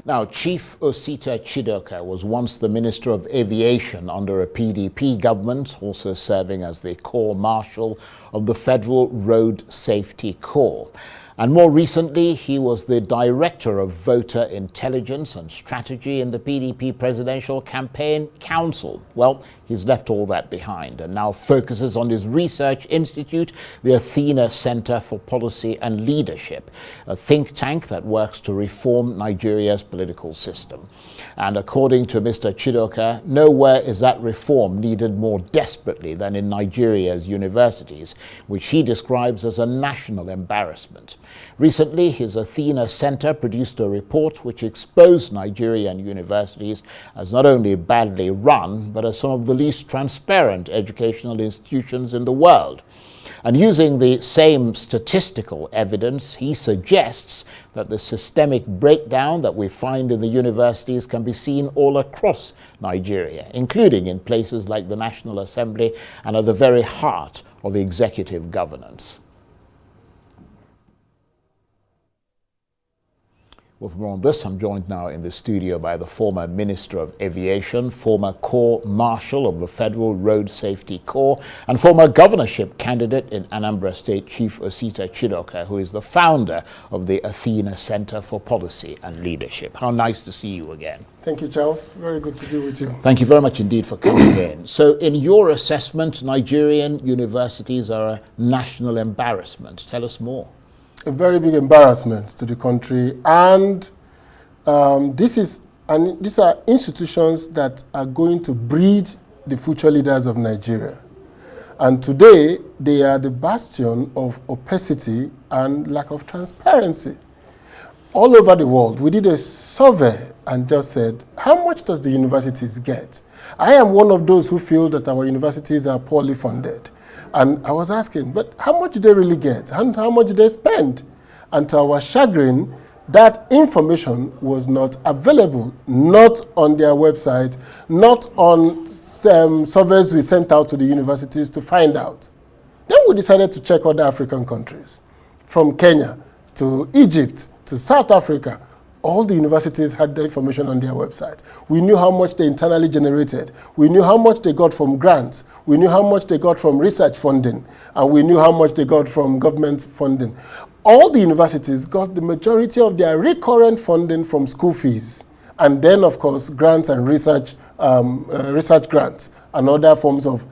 Now, Chief Osita Chidoka was once the Minister of Aviation under a PDP government, also serving as the Corps Marshal of the Federal Road Safety Corps. And more recently, he was the Director of Voter Intelligence and Strategy in the PDP Presidential Campaign Council. Well, he's left all that behind and now focuses on his research institute, the Athena Center for Policy and Leadership, a think tank that works to reform Nigeria's political system. And according to Mr. Chidoka, nowhere is that reform needed more desperately than in Nigeria's universities, which he describes as a national embarrassment. Recently, his Athena Center produced a report which exposed Nigerian universities as not only badly run, but as some of the least transparent educational institutions in the world. And using the same statistical evidence, he suggests that the systemic breakdown that we find in the universities can be seen all across Nigeria, including in places like the National Assembly and at the very heart of executive governance. Well, for more on this, I'm joined now in the studio by the former Minister of Aviation, former Corps Marshal of the Federal Road Safety Corps, and former governorship candidate in Anambra State, Chief Osita Chidoka, who is the founder of the Athena Center for Policy and Leadership. How nice to see you again. Thank you, Charles. Very good to be with you. Thank you very much indeed for coming in. So, in your assessment, Nigerian universities are a national embarrassment. Tell us more. A very big embarrassment to the country, and these are institutions that are going to breed the future leaders of Nigeria. And today, they are the bastion of opacity and lack of transparency. All over the world, we did a survey and just said, how much does the universities get? I am one of those who feel that our universities are poorly funded. And I was asking, but how much do they really get? And how much do they spend? And to our chagrin, that information was not available, not on their website, not on surveys we sent out to the universities to find out. Then we decided to check other African countries, from Kenya to Egypt to South Africa. All the universities had the information on their website. We knew how much they internally generated. We knew how much they got from grants. We knew how much they got from research funding. And we knew how much they got from government funding. All the universities got the majority of their recurrent funding from school fees. And then, of course, grants and research grants and other forms of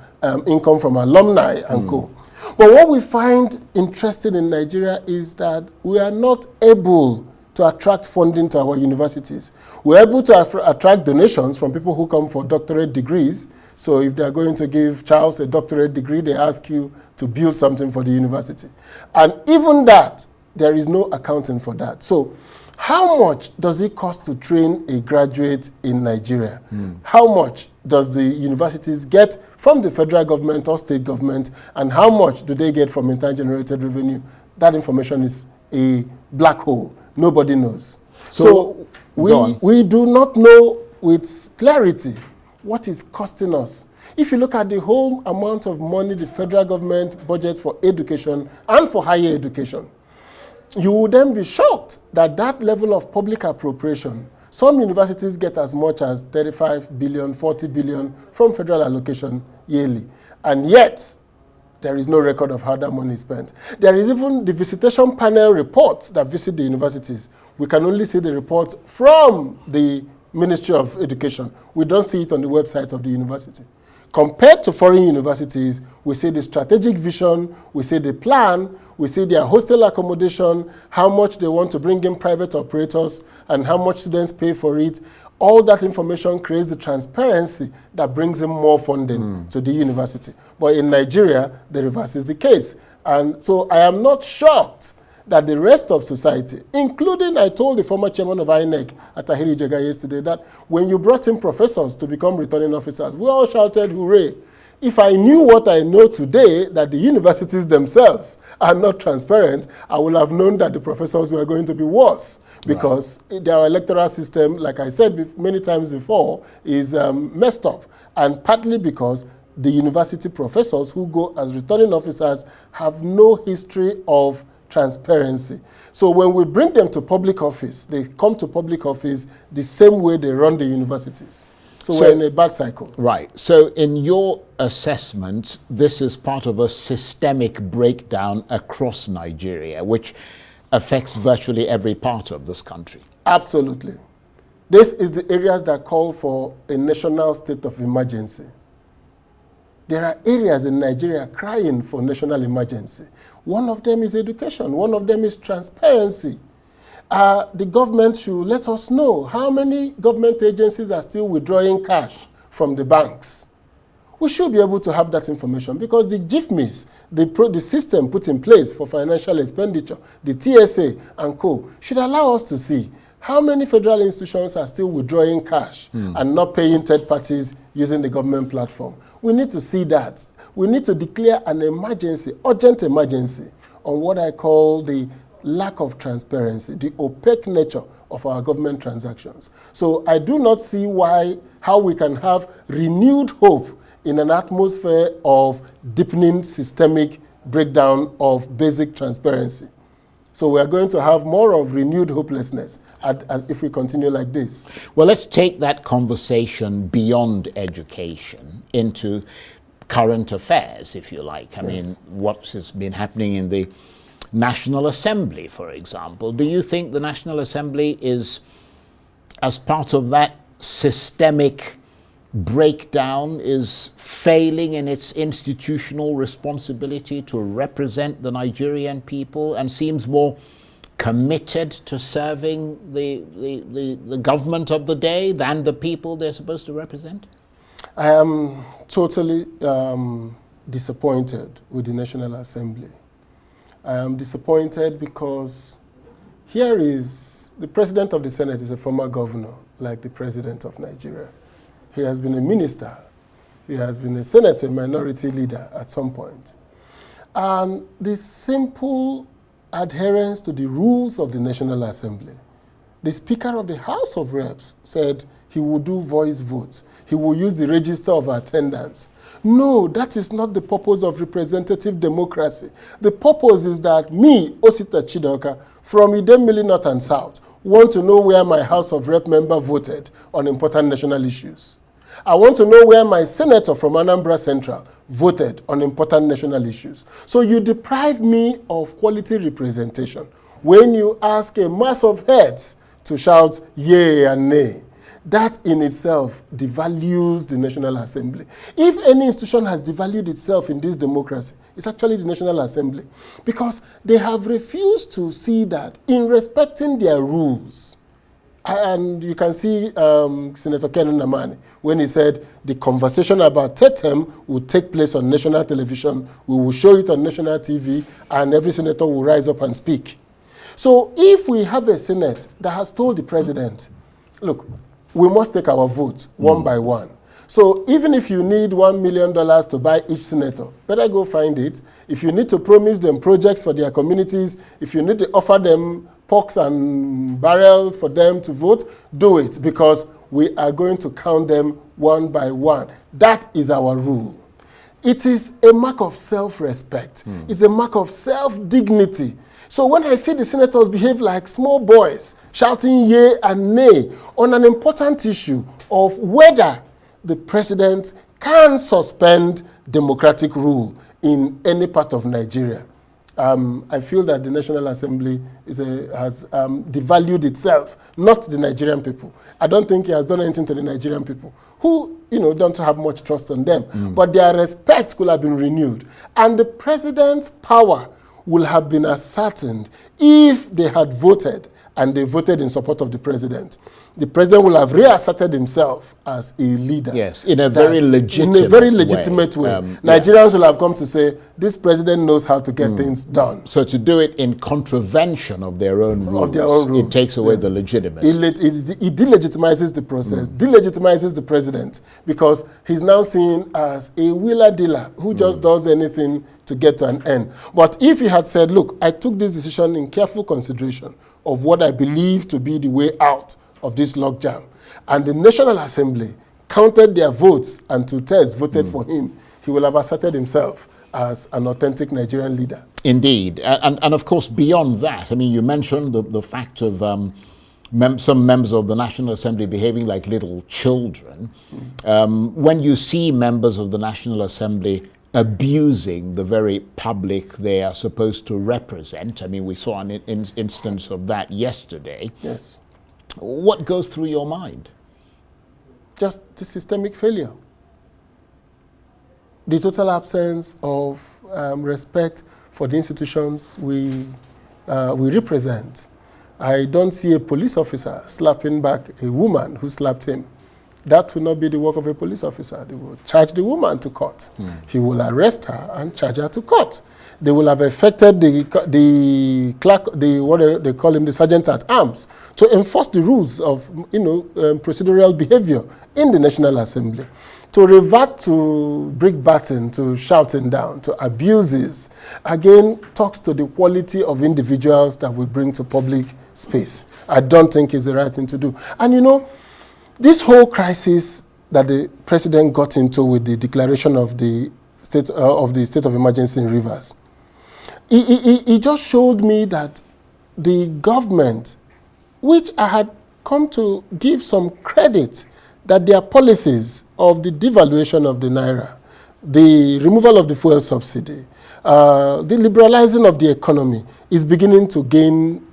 income from alumni and co. But what we find interesting in Nigeria is that we are not able to attract funding to our universities. We're able to attract donations from people who come for doctorate degrees. So if they're going to give Charles a doctorate degree, they ask you to build something for the university. And even that, there is no accounting for that. So how much does it cost to train a graduate in Nigeria? How much does the universities get from the federal government or state government? And how much do they get from internally generated revenue? That information is a black hole. Nobody knows. So we do not know with clarity what is costing us. If you look at the whole amount of money the federal government budgets for education and for higher education, you would then be shocked that that level of public appropriation, some universities get as much as 35 billion, 40 billion from federal allocation yearly. And yet, there is no record of how that money is spent. There is even the visitation panel reports that visit the universities. We can only see the reports from the Ministry of Education. We don't see it on the website of the university. Compared to foreign universities, we see the strategic vision, we see the plan, we see their hostel accommodation, how much they want to bring in private operators, and how much students pay for it. All that information creates the transparency that brings in more funding to the university. But in Nigeria, the reverse is the case. And so I am not shocked that the rest of society, including, I told the former chairman of INEC at Tahiri Jega yesterday, that when you brought in professors to become returning officers, we all shouted, hooray. If I knew what I know today, that the universities themselves are not transparent, I would have known that the professors were going to be worse, because their electoral system, like I said many times before, is messed up. And partly because the university professors who go as returning officers have no history of transparency. So when we bring them to public office, they come to public office the same way they run the universities. So we're in a bad cycle. Right. So in your assessment, this is part of a systemic breakdown across Nigeria, which affects virtually every part of this country. Absolutely. This is the areas that call for a national state of emergency. There are areas in Nigeria crying for national emergency. One of them is education. One of them is transparency. The government should let us know how many government agencies are still withdrawing cash from the banks. We should be able to have that information because the GIFMIS, the system put in place for financial expenditure, the TSA and co, should allow us to see how many federal institutions are still withdrawing cash and not paying third parties using the government platform. We need to see that. We need to declare an emergency, urgent emergency, on what I call the lack of transparency, the opaque nature of our government transactions. So I do not see how we can have renewed hope in an atmosphere of deepening systemic breakdown of basic transparency. So we are going to have more of renewed hopelessness if we continue like this. Well, let's take that conversation beyond education into current affairs, if you like. I mean, what has been happening in the National Assembly, for example. Do you think the National Assembly is, as part of that systemic breakdown, is failing in its institutional responsibility to represent the Nigerian people and seems more committed to serving the government of the day than the people they're supposed to represent? I am totally disappointed with the National Assembly. I am disappointed because here is the President of the Senate is a former governor, like the President of Nigeria. He has been a minister. He has been a senator, a minority leader at some point. And the simple adherence to the rules of the National Assembly. The Speaker of the House of Reps said he will do voice votes. He will use the register of attendance. No, that is not the purpose of representative democracy. The purpose is that me, Osita Chidoka, from Idemili North and South, want to know where my House of Rep member voted on important national issues. I want to know where my senator from Anambra Central voted on important national issues. So you deprive me of quality representation when you ask a mass of heads to shout yea and nay. That in itself devalues the National Assembly. If any institution has devalued itself in this democracy, it's actually the National Assembly, because they have refused to see that in respecting their rules. And you can see Senator Ken Namani when he said the conversation about TETEM will take place on national television, we will show it on national TV, and every senator will rise up and speak. So if we have a Senate that has told the president, look, we must take our votes one by one. So even if you need $1 million to buy each senator, better go find it. If you need to promise them projects for their communities, if you need to offer them porks and barrels for them to vote, do it, because we are going to count them one by one. That is our rule. It is a mark of self-respect. It's a mark of self-dignity. So when I see the senators behave like small boys, shouting yea and nay on an important issue of whether the president can suspend democratic rule in any part of Nigeria, I feel that the National Assembly has devalued itself, not the Nigerian people. I don't think he has done anything to the Nigerian people, who don't have much trust on them. But their respect could have been renewed. And the president's power will have been ascertained if they had voted and they voted in support of the president. The president will have reasserted himself as a leader. Yes, in a very legitimate way. Nigerians will have come to say, this president knows how to get things done. So to do it in contravention of their own rules, it takes away the legitimacy. It delegitimizes the process, delegitimizes the president, because he's now seen as a wheeler-dealer who just does anything to get to an end. But if he had said, look, I took this decision in careful consideration of what I believe to be the way out of this logjam, and the National Assembly counted their votes and 2/3 voted for him, he will have asserted himself as an authentic Nigerian leader. Indeed. And of course, beyond that, I mean, you mentioned the fact of some members of the National Assembly behaving like little children. When you see members of the National Assembly abusing the very public they are supposed to represent, I mean, we saw an instance of that yesterday. Yes. What goes through your mind? Just the systemic failure. The total absence of respect for the institutions we represent. I don't see a police officer slapping back a woman who slapped him. That will not be the work of a police officer. They will charge the woman to court. He will arrest her and charge her to court. They will have affected the clerk, what they call him, the sergeant at arms, to enforce the rules of procedural behavior in the National Assembly. To revert to brickbatting, to shouting down, to abuses, again, talks to the quality of individuals that we bring to public space. I don't think it's the right thing to do. And this whole crisis that the president got into with the declaration of the state of emergency in Rivers, it just showed me that the government, which I had come to give some credit, that their policies of the devaluation of the naira, the removal of the fuel subsidy, the liberalizing of the economy is beginning to gain,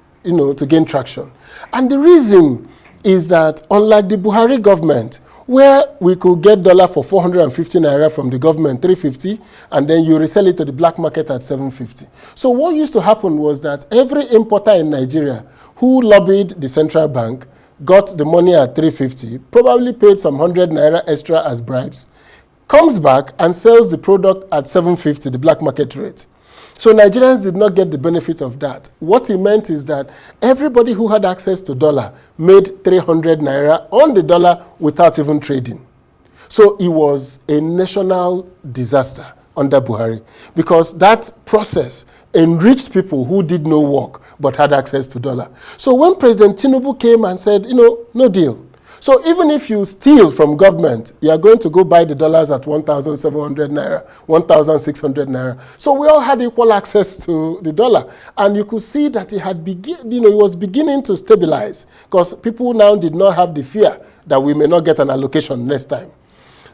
traction. And the reason is that unlike the Buhari government, where we could get dollar for 450 naira from the government, 350, and then you resell it to the black market at 750. So what used to happen was that every importer in Nigeria who lobbied the central bank got the money at 350, probably paid some 100 naira extra as bribes, comes back and sells the product at 750, the black market rate. So Nigerians did not get the benefit of that. What it meant is that everybody who had access to dollar made 300 naira on the dollar without even trading. So it was a national disaster under Buhari, because that process enriched people who did no work but had access to dollar. So when President Tinubu came and said, no deal. So even if you steal from government, you are going to go buy the dollars at 1,700 naira, 1,600 naira. So we all had equal access to the dollar. And you could see that it had it was beginning to stabilize, because people now did not have the fear that we may not get an allocation next time.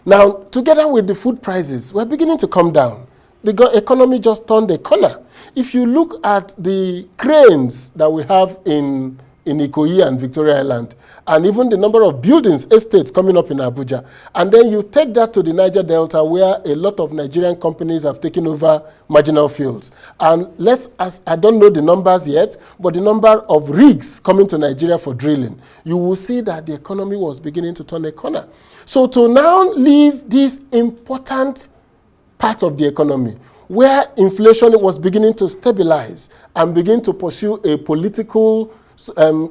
Now, together with the food prices, we're beginning to come down. The economy just turned a corner. If you look at the cranes that we have in Ikoyi and Victoria Island, and even the number of buildings, estates coming up in Abuja, and then you take that to the Niger Delta, where a lot of Nigerian companies have taken over marginal fields. And I don't know the numbers yet, but the number of rigs coming to Nigeria for drilling, you will see that the economy was beginning to turn a corner. So to now leave this important part of the economy, where inflation was beginning to stabilize and begin to pursue a political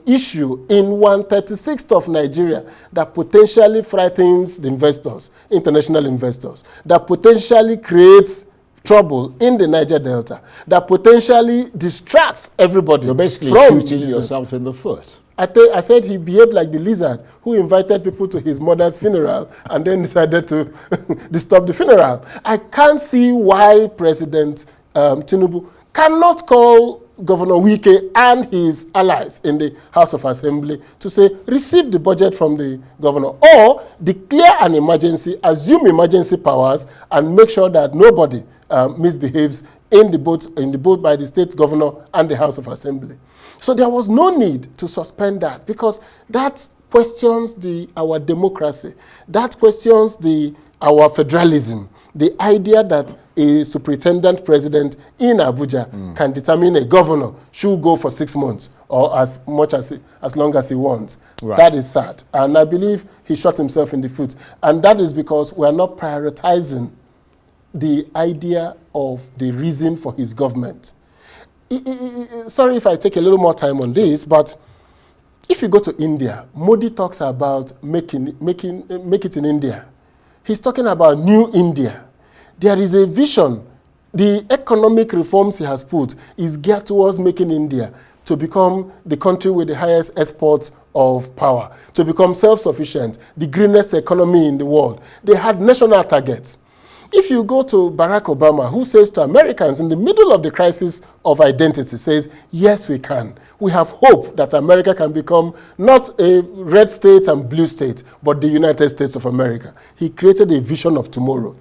issue in 1/36 of Nigeria that potentially frightens the investors, international investors, that potentially creates trouble in the Niger Delta, that potentially distracts everybody. You're basically from shooting yourself in the foot. I said he behaved like the lizard who invited people to his mother's funeral and then decided to disturb the funeral. I can't see why President Tinubu cannot call Governor Wike and his allies in the House of Assembly to say, receive the budget from the governor, or declare an emergency, assume emergency powers, and make sure that nobody misbehaves in the boat by the state governor and the House of Assembly. So there was no need to suspend that, because that questions our democracy. That questions our federalism. The idea that a superintendent president in Abuja can determine a governor should go for 6 months or as long as he wants. Right. That is sad. And I believe he shot himself in the foot. And that is because we are not prioritizing the idea of the reason for his government. Sorry if I take a little more time on this, but if you go to India, Modi talks about make it in India. He's talking about new India. There is a vision. The economic reforms he has put is geared towards making India to become the country with the highest exports of power, to become self-sufficient, the greenest economy in the world. They had national targets. If you go to Barack Obama, who says to Americans in the middle of the crisis of identity, says, yes, we can. We have hope that America can become not a red state and blue state, but the United States of America. He created a vision of tomorrow.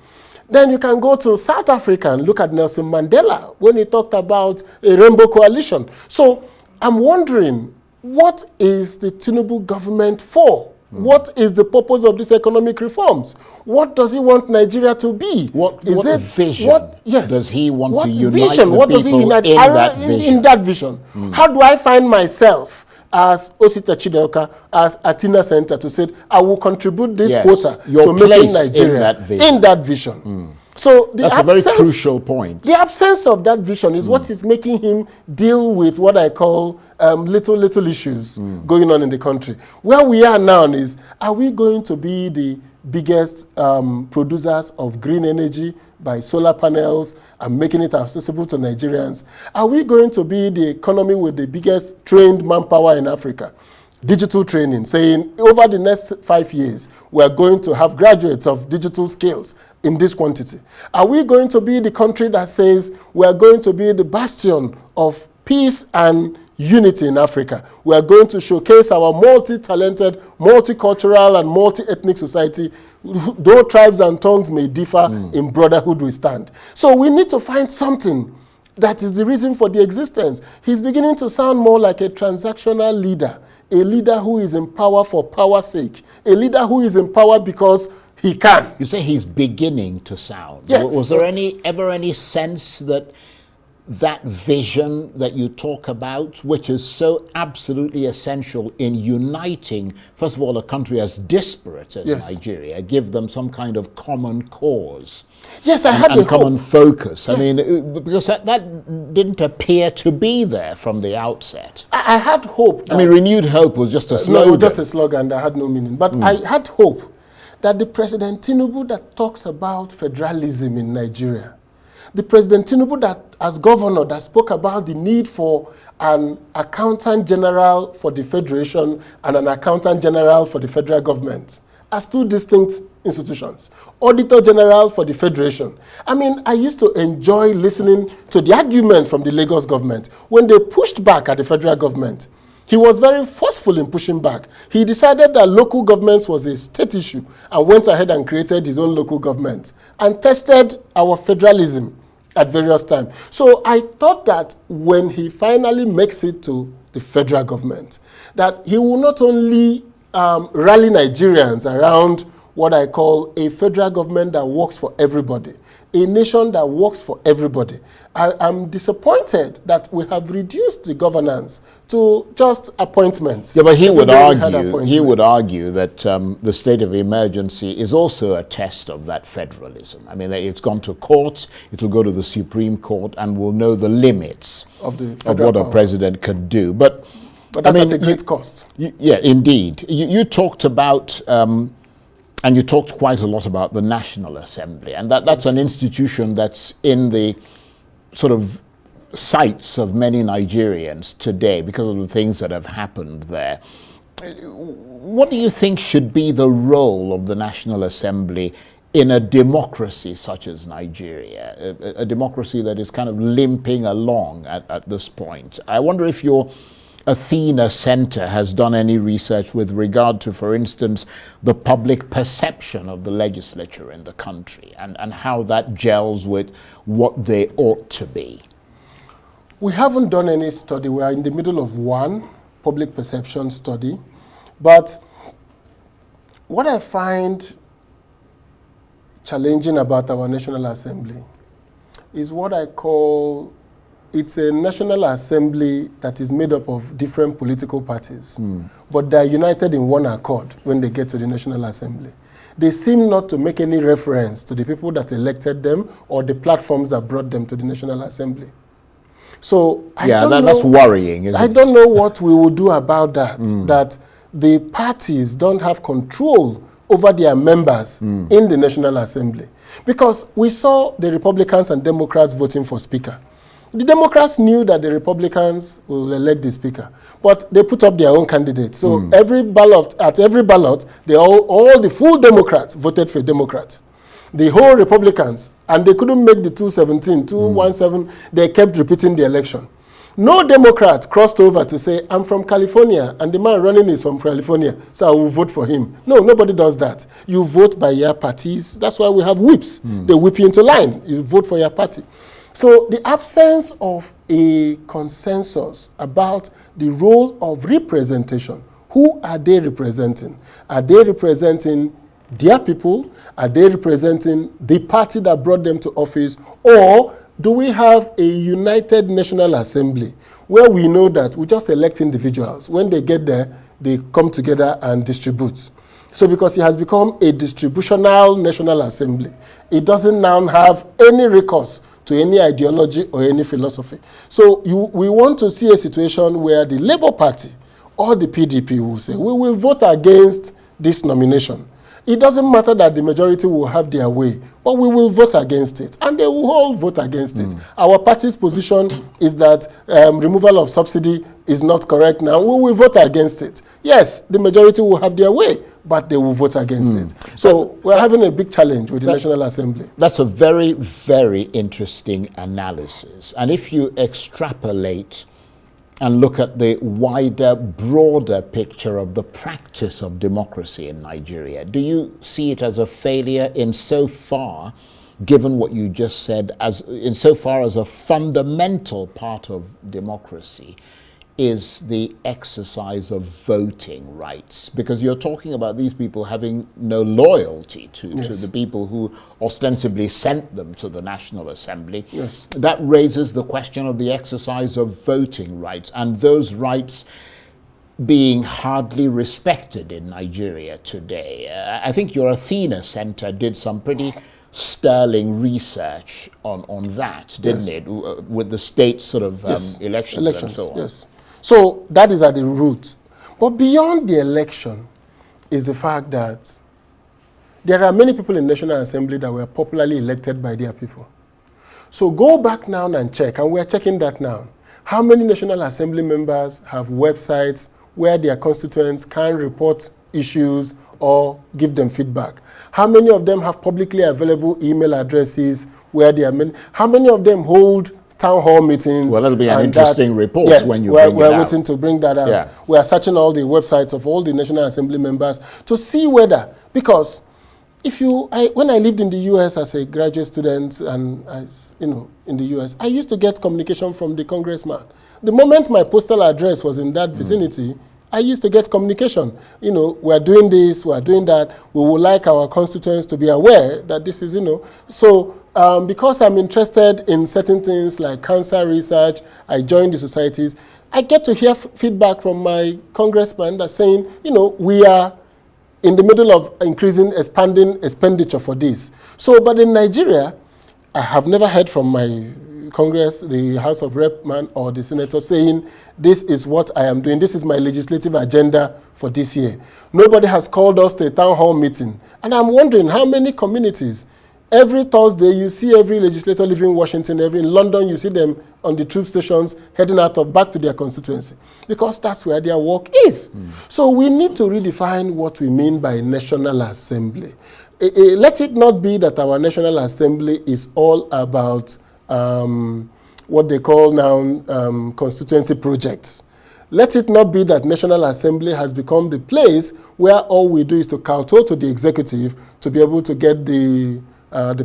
Then you can go to South Africa and look at Nelson Mandela when he talked about a rainbow coalition. So I'm wondering, what is the Tinubu government for? What is the purpose of these economic reforms? What does he want Nigeria to be? What vision does he want to unite vision? the What does he people unite in that vision? In that vision. How do I find myself as Osita Chidoka, as Athena Center, to say, I will contribute this quota to making Nigeria in that vision? So that's a very crucial point. The absence of that vision is what is making him deal with what I call little issues going on in the country. Where we are now is, are we going to be the biggest producers of green energy by solar panels and making it accessible to Nigerians? Are we going to be the economy with the biggest trained manpower in Africa? Digital training, saying over the next 5 years, we are going to have graduates of digital skills in this quantity. Are we going to be the country that says we are going to be the bastion of peace and unity in Africa? We are going to showcase our multi-talented, multicultural, and multi-ethnic society. Though tribes and tongues may differ, in brotherhood we stand. So we need to find something that is the reason for the existence. He's beginning to sound more like a transactional leader, a leader who is in power for power's sake, a leader who is in power because he can. You say he's beginning to sound. Yes. Was there ever any sense that that vision that you talk about, which is so absolutely essential in uniting, first of all, a country as disparate as Nigeria, give them some kind of common cause? Yes, I had a common focus. Yes. I mean, because that didn't appear to be there from the outset. I had hope. I mean, renewed hope was just a slogan. No, just a slogan that had no meaning. But I had hope that the President Tinubu that talks about federalism in Nigeria, the President Tinubu that, as governor, that spoke about the need for an accountant general for the federation and an accountant general for the federal government as two distinct institutions. Auditor General for the federation. I mean, I used to enjoy listening to the argument from the Lagos government when they pushed back at the federal government. He was very forceful in pushing back. He decided that local governments was a state issue and went ahead and created his own local government and tested our federalism at various times. So I thought that when he finally makes it to the federal government, that he will not only rally Nigerians around what I call a federal government that works for everybody, a nation that works for everybody. I'm disappointed that we have reduced the governance to just appointments. Yeah, but he would argue that the state of emergency is also a test of that federalism. I mean, it's gone to court, it will go to the Supreme Court, and we'll know the limits of what a president can do. But that's at a great cost. Yeah, indeed. You talked about, and you talked quite a lot about the National Assembly, and that's an institution that's in the sort of sights of many Nigerians today because of the things that have happened there. What do you think should be the role of the National Assembly in a democracy such as Nigeria, a democracy that is kind of limping along at this point? I wonder if your Athena Center has done any research with regard to, for instance, the public perception of the legislature in the country and how that gels with what they ought to be. We haven't done any study. We are in the middle of one public perception study. But what I find challenging about our National Assembly is what I call, it's a National Assembly that is made up of different political parties, but they're united in one accord when they get to the National Assembly. They seem not to make any reference to the people that elected them or the platforms that brought them to the National Assembly. So that's worrying, isn't it? I don't know what we will do about that, that the parties don't have control over their members in the National Assembly. Because we saw the Republicans and Democrats voting for Speaker. The Democrats knew that the Republicans will elect the Speaker, but they put up their own candidate. So at every ballot, all the full Democrats voted for Democrats. The whole Republicans, and they couldn't make the 217, 217, they kept repeating the election. No Democrat crossed over to say, I'm from California, and the man running is from California, so I will vote for him. No, nobody does that. You vote by your parties. That's why we have whips. They whip you into line. You vote for your party. So the absence of a consensus about the role of representation. Who are they representing? Are they representing their people? Are they representing the party that brought them to office? Or do we have a united National Assembly where we know that we just elect individuals? When they get there, they come together and distribute. So because it has become a distributional National Assembly, it doesn't now have any recourse to any ideology or any philosophy. So we want to see a situation where the Labour Party or the PDP will say, we will vote against this nomination. It doesn't matter that the majority will have their way, but we will vote against it, and they will all vote against it. Our party's position is that removal of subsidy is not correct now. We will vote against it. Yes, the majority will have their way, but they will vote against it. So we're having a big challenge with the National Assembly. That's a very, very interesting analysis. And if you extrapolate and look at the wider, broader picture of the practice of democracy in Nigeria, do you see it as a failure insofar, given what you just said, insofar as a fundamental part of democracy is the exercise of voting rights? Because you're talking about these people having no loyalty to the people who ostensibly sent them to the National Assembly. Yes. That raises the question of the exercise of voting rights, and those rights being hardly respected in Nigeria today. I think your Athena Center did some pretty sterling research on that, didn't it? With the state sort of elections and so on. Yes. So that is at the root. But beyond the election is the fact that there are many people in the National Assembly that were popularly elected by their people. So go back now and check, and we're checking that now. How many National Assembly members have websites where their constituents can report issues or give them feedback? How many of them have publicly available email addresses where they are how many of them hold town hall meetings? Well, that'll be an interesting report when you bring it out. We're waiting to bring that out. We are searching all the websites of all the National Assembly members to see whether, because when I lived in the U.S. as a graduate student and in the U.S., I used to get communication from the congressman. The moment my postal address was in that vicinity, I used to get communication. We're doing this, we're doing that. We would like our constituents to be aware that this is, So because I'm interested in certain things like cancer research, I joined the societies. I get to hear feedback from my congressman that's saying, we are in the middle of expanding expenditure for this. So, but in Nigeria, I have never heard from my Congress, the House of Rep man or the senator saying, this is what I am doing, this is my legislative agenda for this year. Nobody has called us to a town hall meeting. And I'm wondering how many communities, every Thursday you see every legislator leaving Washington, in London you see them on the troop stations heading back to their constituency, because that's where their work is. So we need to redefine what we mean by National Assembly. Let it not be that our National Assembly is all about what they call now constituency projects. Let it not be that National Assembly has become the place where all we do is to kowtow to the executive to be able to get the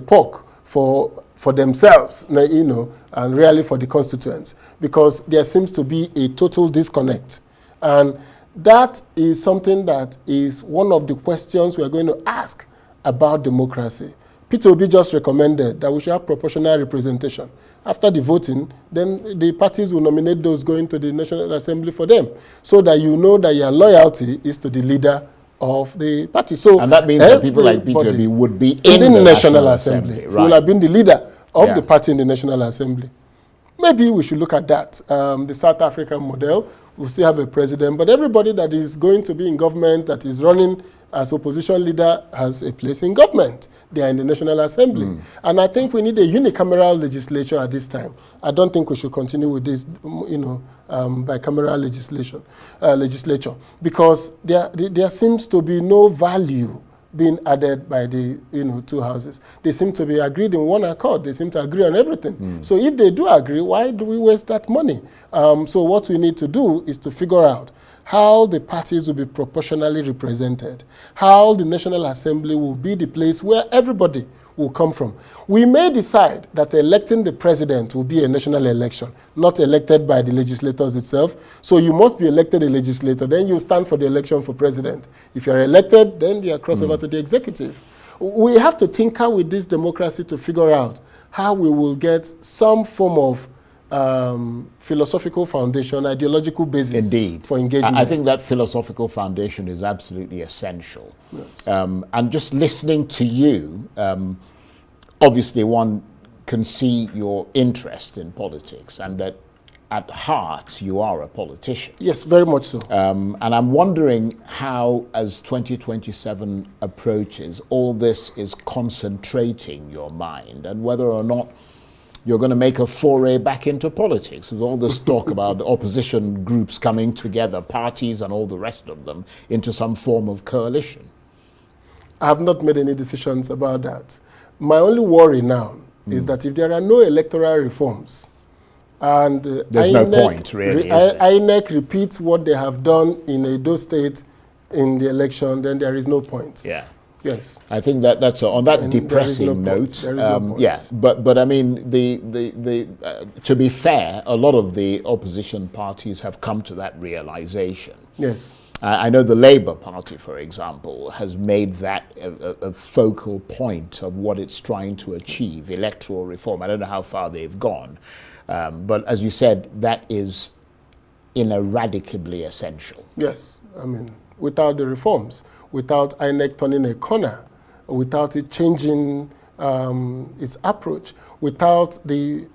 pork for themselves, and really for the constituents, because there seems to be a total disconnect. And that is something that is one of the questions we're going to ask about democracy. Peter Obi just recommended that we should have proportional representation. After the voting, then the parties will nominate those going to the National Assembly for them, so that you know that your loyalty is to the leader of the party. So, and that means that people like Peter Obi would be in the National Assembly. Right. Will have been the leader of the party in the National Assembly. Maybe we should look at that. The South African model, we'll still have a president, but everybody that is going to be in government, that is running as opposition leader, has a place in government. They are in the National Assembly. And I think we need a unicameral legislature at this time. I don't think we should continue with this, bicameral legislature, because there seems to be no value being added by the two houses. They seem to be agreed in one accord. They seem to agree on everything. So if they do agree, why do we waste that money? So what we need to do is to figure out how the parties will be proportionally represented, how the National Assembly will be the place where everybody will come from. We may decide that electing the president will be a national election, not elected by the legislators itself. So you must be elected a legislator, then you stand for the election for president. If you're elected, then you are crossover to the executive. We have to tinker with this democracy to figure out how we will get some form of philosophical foundation, ideological basis Indeed. for engagement. I think that philosophical foundation is absolutely essential. Yes. And just listening to you, obviously one can see your interest in politics and that at heart you are a politician. Yes, very much so. And I'm wondering how, as 2027 approaches, all this is concentrating your mind and whether or not you're going to make a foray back into politics. There's all this talk about the opposition groups coming together, parties and all the rest of them, into some form of coalition. I have not made any decisions about that. My only worry now is that if there are no electoral reforms, and there's no point, really, is there? INEC repeats what they have done in Edo State in the election, then there is no point. Yeah. Yes. I think that's on that depressing note. There is no point. Yeah, but I mean, to be fair, a lot of the opposition parties have come to that realization. Yes. I know the Labour Party, for example, has made that a focal point of what it's trying to achieve, electoral reform. I don't know how far they've gone, but as you said, that is ineradicably essential. Yes, I mean, without the reforms, without INEC turning a corner, without it changing its approach, without the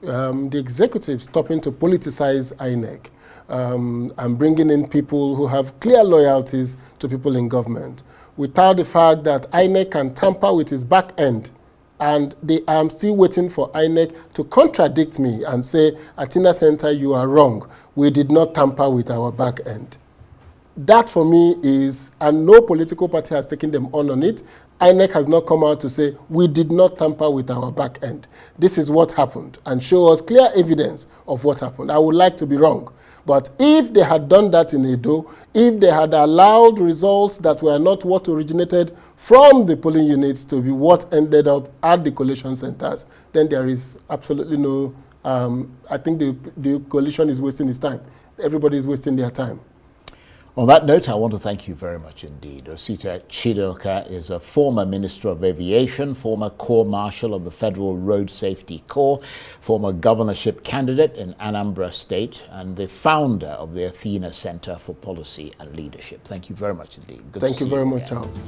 executive stopping to politicize INEC and bringing in people who have clear loyalties to people in government, without the fact that INEC can tamper with its back end, and I'm still waiting for INEC to contradict me and say, Athena Center, you are wrong. We did not tamper with our back end. That for me is, and no political party has taken them on it. INEC has not come out to say, we did not tamper with our back end. This is what happened, and show us clear evidence of what happened. I would like to be wrong. But if they had done that in Edo, if they had allowed results that were not what originated from the polling units to be what ended up at the collation centers, then there is absolutely no, I think the coalition is wasting its time. Everybody is wasting their time. On that note, I want to thank you very much indeed. Osita Chidoka is a former Minister of Aviation, former Corps Marshal of the Federal Road Safety Corps, former governorship candidate in Anambra State, and the founder of the Athena Center for Policy and Leadership. Thank you very much indeed. Thank you very much, Charles.